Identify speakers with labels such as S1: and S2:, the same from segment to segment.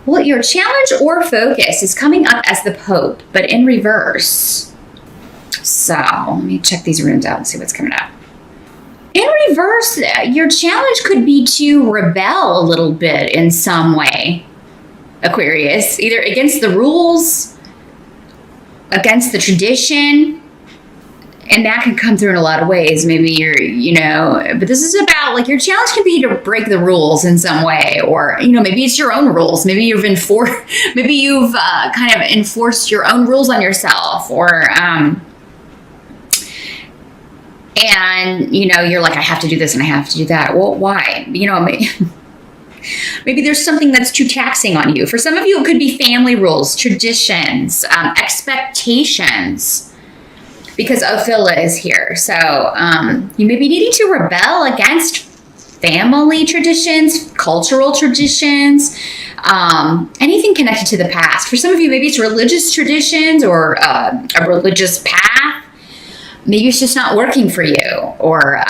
S1: Well, your challenge or focus is coming up as the Pope, but in reverse. So let me check these runes out and see what's coming up. In reverse, your challenge could be to rebel a little bit in some way, Aquarius, either against the rules, against the tradition, and that can come through in a lot of ways. Maybe but this is about like your challenge can be to break the rules in some way, or, maybe it's your own rules. Maybe you've kind of enforced your own rules on yourself, or, and, you're like, I have to do this and I have to do that. Well, why? Maybe there's something that's too taxing on you. For some of you, it could be family rules, traditions, expectations, because Ophelia is here. So you may be needing to rebel against family traditions, cultural traditions, anything connected to the past. For some of you, maybe it's religious traditions or a religious path. Maybe it's just not working for you, or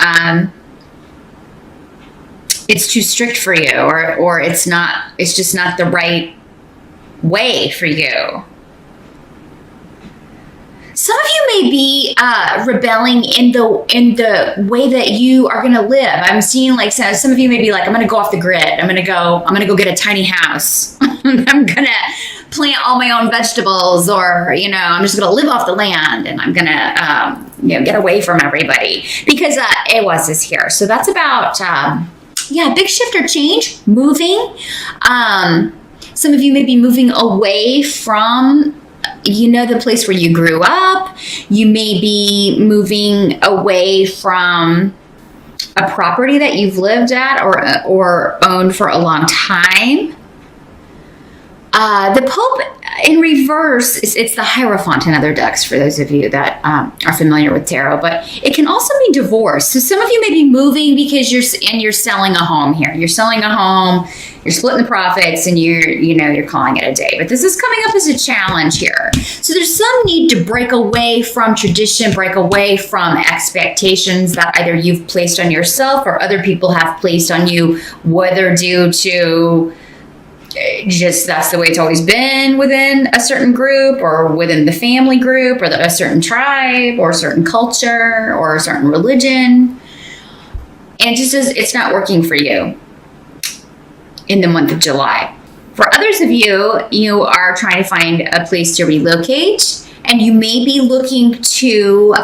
S1: it's too strict for you, or it's just not the right way for you. Some of you may be rebelling in the way that you are going to live. I'm seeing like some of you may be like, I'm going to go off the grid. I'm going to go get a tiny house. I'm going to plant all my own vegetables, or, I'm just going to live off the land, and I'm going to, get away from everybody, because Aquarius is here. So that's about, big shift or change, moving. Some of you may be moving away from, the place where you grew up. You may be moving away from a property that you've lived at or owned for a long time. The Pope in reverse, it's the Hierophant in other decks for those of you that are familiar with tarot, but it can also mean divorce. So some of you may be moving because you're selling a home here. You're selling a home, you're splitting the profits, and you're calling it a day. But this is coming up as a challenge here. So there's some need to break away from tradition, break away from expectations that either you've placed on yourself or other people have placed on you, whether due to just that's the way it's always been within a certain group, or within the family group, or a certain tribe, or a certain culture, or a certain religion. And just as it's not working for you in the month of July. For others of you, you are trying to find a place to relocate, and you may be looking to,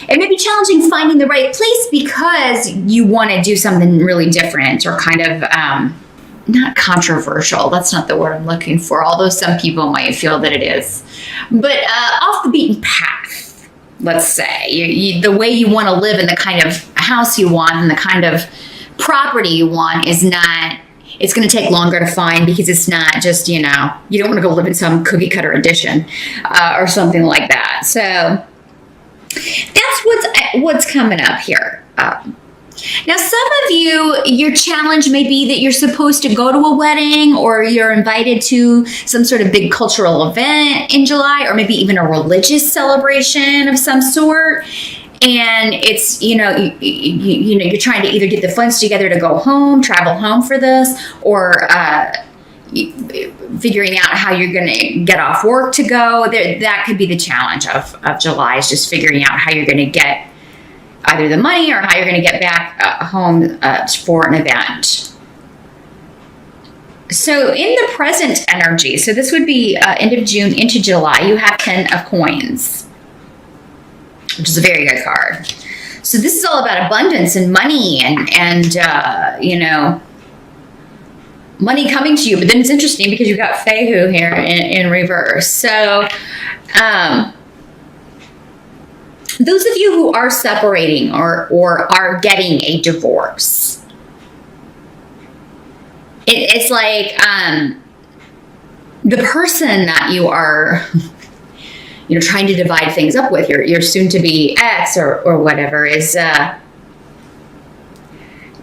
S1: it may be challenging finding the right place because you want to do something really different, or kind of, not controversial. That's not the word I'm looking for, although some people might feel that it is. But off the beaten path, let's say. The way you want to live, and the kind of house you want, and the kind of property you want is not, it's going to take longer to find, because it's not just, you don't want to go live in some cookie cutter addition or something like that. So that's what's coming up here. Now, some of you, your challenge may be that you're supposed to go to a wedding, or you're invited to some sort of big cultural event in July, or maybe even a religious celebration of some sort. And it's, you're trying to either get the funds together to go home, travel home for this, or figuring out how you're going to get off work to go. That could be the challenge of July, is just figuring out how you're going to get either the money or how you're going to get back home for an event. So in the present energy, so this would be end of June into July, you have 10 of coins, which is a very good card. So this is all about abundance and money and money coming to you. But then it's interesting because you've got Fehu here in reverse. So those of you who are separating or are getting a divorce, it's like the person that you are trying to divide things up with, your soon-to-be ex or whatever, is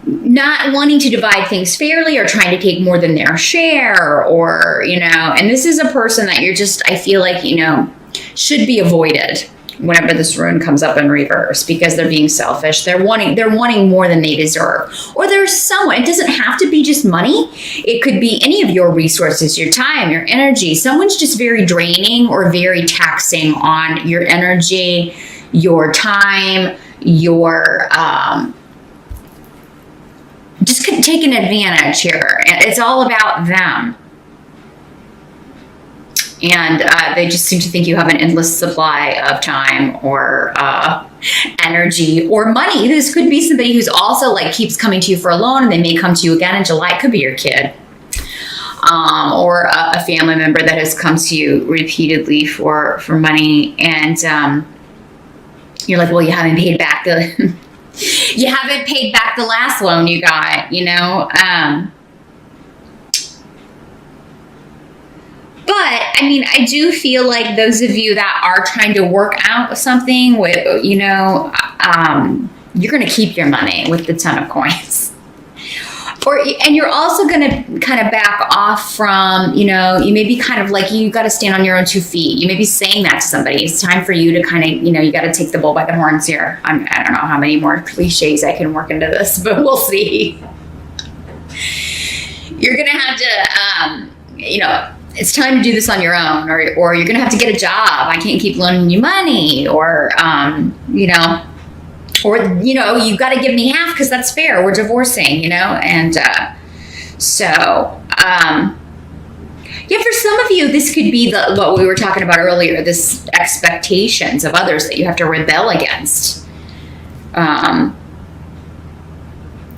S1: not wanting to divide things fairly, or trying to take more than their share, or and this is a person that you're just, I feel like, should be avoided, whenever this rune comes up in reverse, because they're being selfish. They're wanting more than they deserve. Or there's someone, it doesn't have to be just money. It could be any of your resources, your time, your energy. Someone's just very draining or very taxing on your energy, your time, your just taking advantage here. It's all about them. And they just seem to think you have an endless supply of time or energy or money. This could be somebody who's also like keeps coming to you for a loan, and they may come to you again in July. It could be your kid. Or a family member that has come to you repeatedly for money. And you're like, well, you haven't paid back the you haven't paid back the last loan you got, you know. But, I mean, I do feel like those of you that are trying to work out something with, you know, you're going to keep your money with the 10 of coins. And you're also going to kind of back off from, you know, you may be kind of like, you got to stand on your own 2 feet. You may be saying that to somebody. It's time for you to kind of, you know, you got to take the bull by the horns here. I don't know how many more cliches I can work into this, but we'll see. You're going to have to, you know, it's time to do this on your own, or you're going to have to get a job. I can't keep loaning you money, or, you know, you've got to give me half because that's fair. We're divorcing, you know? And yeah, for some of you, this could be what we were talking about earlier, this expectations of others that you have to rebel against.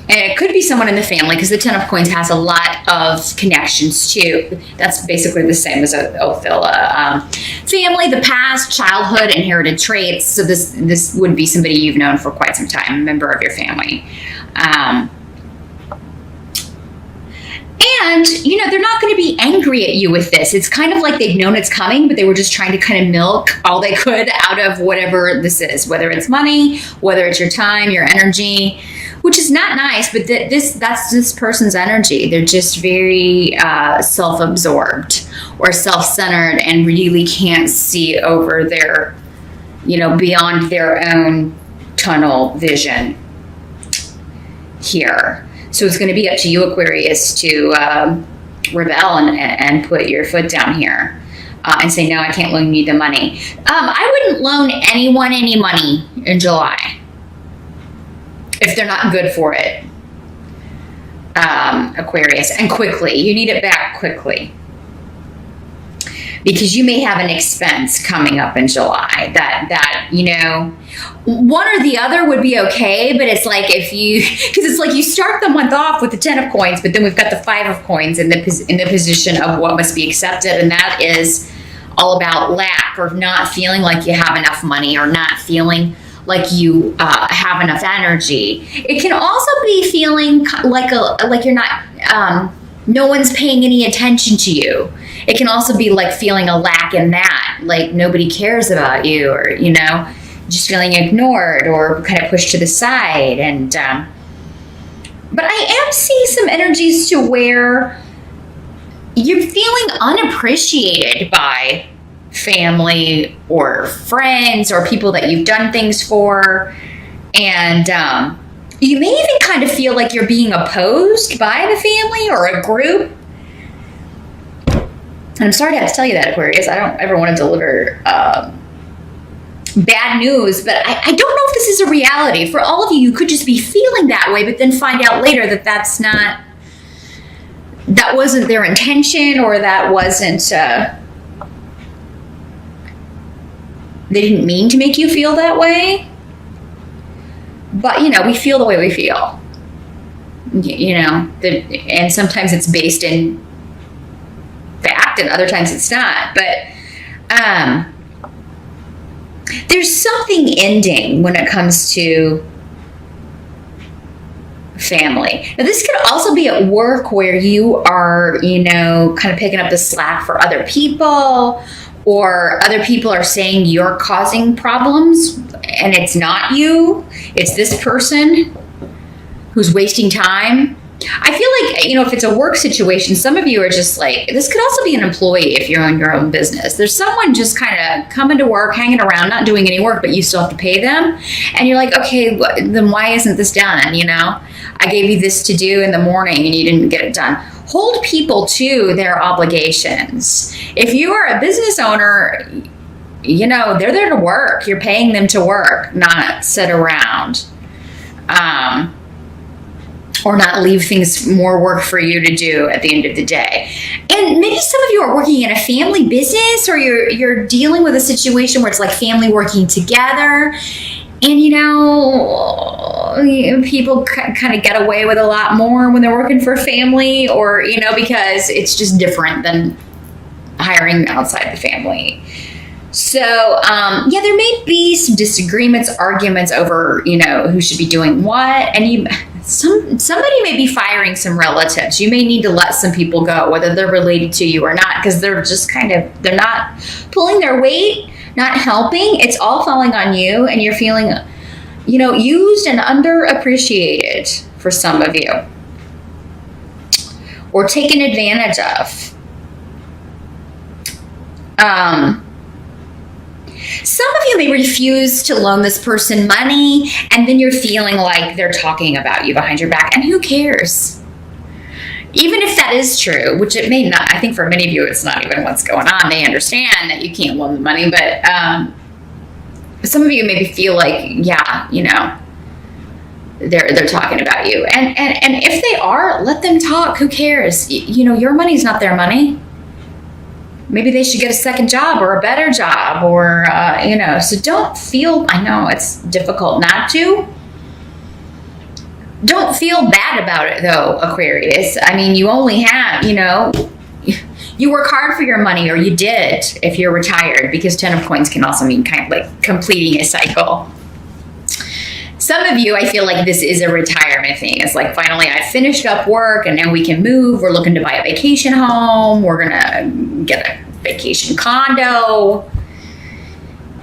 S1: And it could be someone in the family, because the 10 of coins has a lot of connections too. That's basically the same as Ophila. Family, the past, childhood, inherited traits. So this would be somebody you've known for quite some time, a member of your family. And, you know, they're not going to be angry at you with this. It's kind of like they've known it's coming, but they were just trying to kind of milk all they could out of whatever this is, whether it's money, whether it's your time, your energy, which is not nice, but that's this person's energy. They're just very self-absorbed or self-centered and really can't see over their, you know, beyond their own tunnel vision here. So it's going to be up to you, Aquarius, to rebel and put your foot down here and say, no, I can't loan you the money. I wouldn't loan anyone any money in July if they're not good for it, Aquarius, and quickly. You need it back quickly, because you may have an expense coming up in July that you know, one or the other would be okay, but it's like because it's like you start the month off with the 10 of coins, but then we've got the 5 of coins in the position of what must be accepted, and that is all about lack, or not feeling like you have enough money, or not feeling like you have enough energy. It can also be feeling like you're not, no one's paying any attention to you. It can also be like feeling a lack in that, like nobody cares about you, or, you know, just feeling ignored or kind of pushed to the side. And but I am seeing some energies to where you're feeling unappreciated by family or friends or people that you've done things for. And you may even kind of feel like you're being opposed by the family or a group. And I'm sorry to have to tell you that, Aquarius. I don't ever want to deliver bad news, but I don't know if this is a reality. For all of you, you could just be feeling that way, but then find out later that that wasn't their intention, or that wasn't, they didn't mean to make you feel that way. But, you know, we feel the way we feel. You know, and sometimes it's based in fact, and other times it's not. But there's something ending when it comes to family. Now, this could also be at work, where you are, you know, kind of picking up the slack for other people, or other people are saying you're causing problems, and it's not you. It's this person who's wasting time, I feel like, if it's a work situation, some of you are just like, this could also be an employee if you're on your own business. There's someone just kind of coming to work, hanging around, not doing any work, but you still have to pay them. And you're like, okay, then why isn't this done? I gave you this to do in the morning and you didn't get it done. Hold people to their obligations. If you are a business owner, they're there to work. You're paying them to work, not sit around. Or not leave things more work for you to do at the end of the day. And maybe some of you are working in a family business, or you're dealing with a situation where it's like family working together. And, people kind of get away with a lot more when they're working for a family, or, because it's just different than hiring outside the family. So, there may be some disagreements, arguments over, who should be doing what. And somebody may be firing some relatives. You may need to let some people go, whether they're related to you or not, because they're just they're not pulling their weight, not helping. It's all falling on you, and you're feeling, used and underappreciated for some of you, or taken advantage of. Some of you may refuse to loan this person money, and then you're feeling like they're talking about you behind your back, and who cares? Even if that is true, which it may not. I think for many of you, it's not even what's going on. They understand that you can't loan the money, but some of you maybe feel like, they're talking about you, and if they are, let them talk. Who cares? Your money's not their money. Maybe they should get a second job or a better job, or, so don't feel, I know it's difficult not to. Don't feel bad about it though, Aquarius. I mean, you only have, you work hard for your money, or you did if you're retired, because 10 of coins can also mean kind of like completing a cycle. Some of you, I feel like this is a retirement thing. It's like, finally, I finished up work and now we can move. We're looking to buy a vacation home. We're going to get a vacation condo.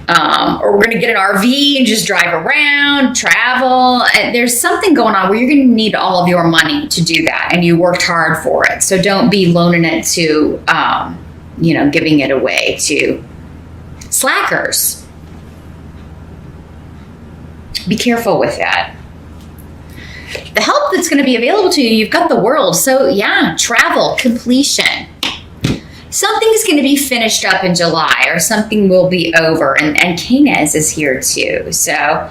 S1: Or we're going to get an RV and just drive around, travel. And there's something going on where you're going to need all of your money to do that. And you worked hard for it. So don't be loaning it to, giving it away to slackers. Be careful with that. The help that's going to be available to you, you've got the world. So travel, completion. Something's going to be finished up in July, or something will be over. And Canes is here too. So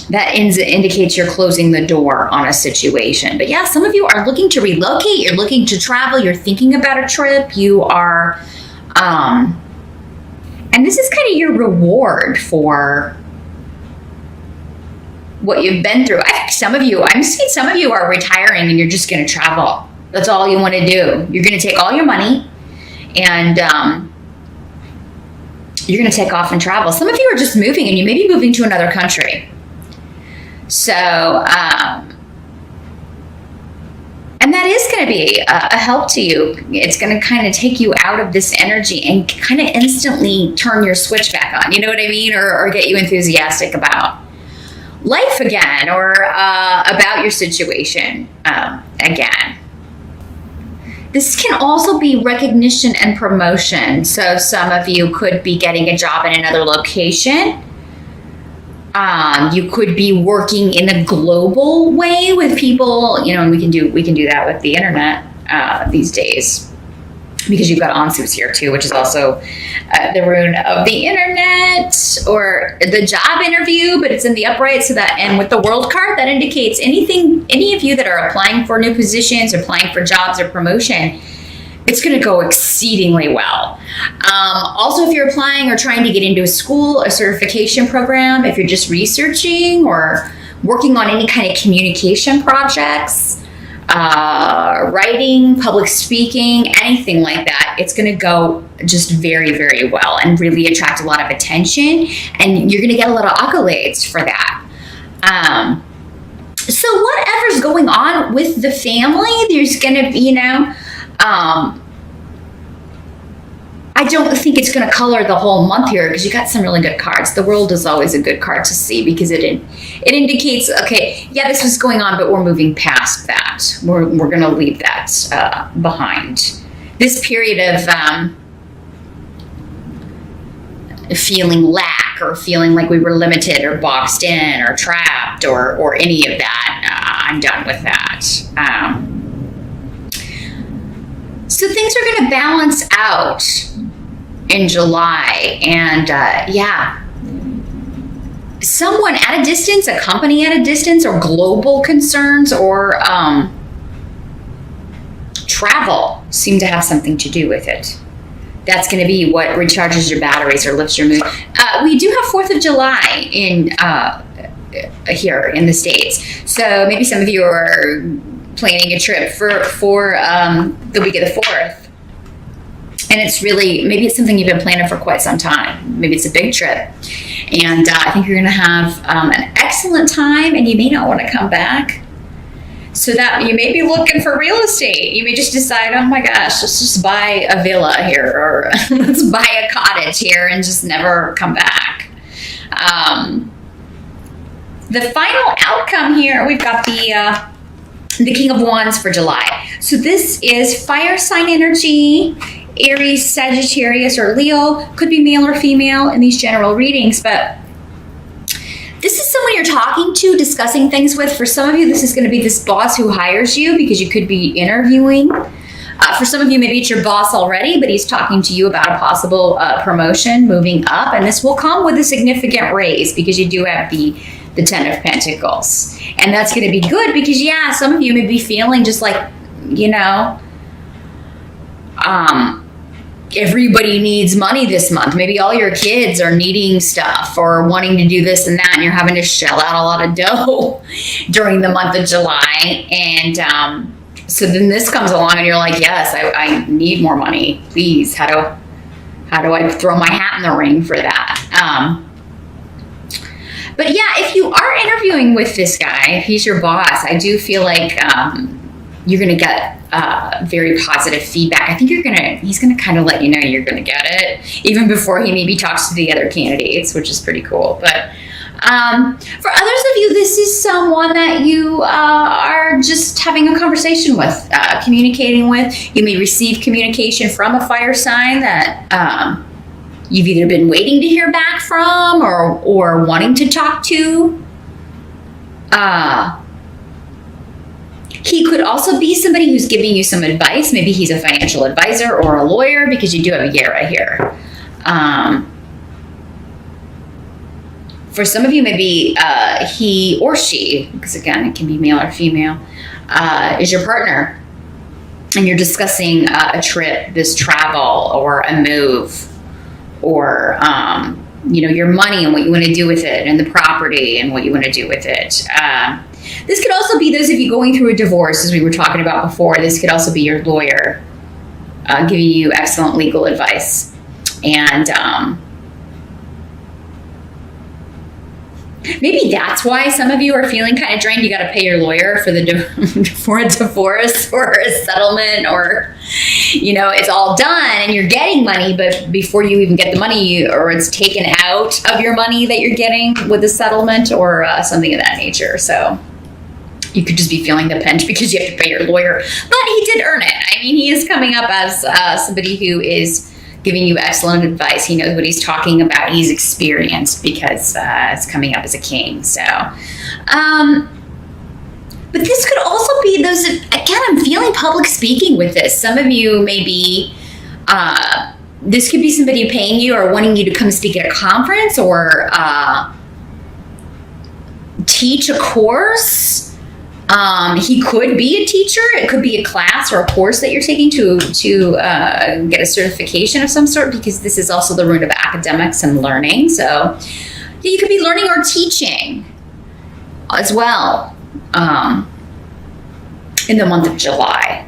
S1: that indicates you're closing the door on a situation. But some of you are looking to relocate. You're looking to travel. You're thinking about a trip. You are... and this is kind of your reward for what you've been through. I think I'm seeing some of you are retiring and you're just going to travel. That's all you want to do. You're going to take all your money and you're going to take off and travel. Some of you are just moving, and you may be moving to another country. So, and that is going to be a help to you. It's going to kind of take you out of this energy and kind of instantly turn your switch back on. You know what I mean? Or get you enthusiastic about life again, or about your situation again. This can also be recognition and promotion. So some of you could be getting a job in another location. You could be working in a global way with people, and we can do that with the internet these days, because you've got Ansu's here too, which is also the rune of the internet, or the job interview, but it's in the upright. So that, and with the world card, that indicates any of you that are applying for new positions, or applying for jobs or promotion, it's going to go exceedingly well. Also, if you're applying or trying to get into a school, a certification program, if you're just researching or working on any kind of communication projects, writing, public speaking, anything like that, it's going to go just very, very well and really attract a lot of attention. And you're going to get a lot of accolades for that. So whatever's going on with the family, there's going to be, I don't think it's going to color the whole month here because you got some really good cards. The World is always a good card to see because it indicates, okay, yeah, this was going on, but we're moving past that. We're going to leave that behind. This period of feeling lack or feeling like we were limited or boxed in or trapped or any of that, I'm done with that. So things are going to balance out in July, and yeah, someone at a distance, a company at a distance, or global concerns or travel seem to have something to do with it. That's going to be what recharges your batteries or lifts your mood. We do have 4th of July in here in the States, so maybe some of you are planning a trip for the week of the 4th. And it's really, maybe it's something you've been planning for quite some time. Maybe it's a big trip. And I think you're going to have an excellent time, and you may not want to come back. So that you may be looking for real estate. You may just decide, oh my gosh, let's just buy a villa here, or let's buy a cottage here and just never come back. The final outcome here, we've got the King of Wands for July. So this is fire sign energy. Aries, Sagittarius, or Leo. Could be male or female in these general readings, but this is someone you're talking to, discussing things with. For some of you, this is going to be this boss who hires you because you could be interviewing. For some of you, maybe it's your boss already, but he's talking to you about a possible promotion, moving up, and this will come with a significant raise because you do have the 10 of Pentacles. And that's going to be good because, yeah, some of you may be feeling just like, you know, everybody needs money this month. Maybe all your kids are needing stuff or wanting to do this and that, and you're having to shell out a lot of dough during the month of July. And so then this comes along and you're like, yes, I need more money, please. How do I throw my hat in the ring for that? But yeah, if you are interviewing with this guy, if he's your boss, I do feel like you're going to get very positive feedback. I think he's going to kind of let you know you're going to get it, even before he maybe talks to the other candidates, which is pretty cool. But for others of you, this is someone that you are just having a conversation with, communicating with. You may receive communication from a fire sign that you've either been waiting to hear back from or wanting to talk to. He could also be somebody who's giving you some advice. Maybe he's a financial advisor or a lawyer, because you do have a yeah right here. For some of you, maybe he or she, because again, it can be male or female, is your partner. And you're discussing a trip, this travel, or a move, or your money and what you want to do with it, and the property and what you want to do with it. This could also be those of you going through a divorce, as we were talking about before. This could also be your lawyer giving you excellent legal advice. And maybe that's why some of you are feeling kind of drained. You got to pay your lawyer for for a divorce or a settlement, or it's all done and you're getting money, but before you even get the money, or it's taken out of your money that you're getting with the settlement, or something of that nature. So you could just be feeling the pinch because you have to pay your lawyer, but he did earn it. I mean, he is coming up as somebody who is giving you excellent advice. He knows what he's talking about. He's experienced because it's coming up as a king. So, but this could also be those, again, I'm feeling public speaking with this. Some of you maybe, this could be somebody paying you or wanting you to come speak at a conference or teach a course. He could be a teacher. It could be a class or a course that you're taking to get a certification of some sort, because this is also the root of academics and learning. So you could be learning or teaching as well in the month of July.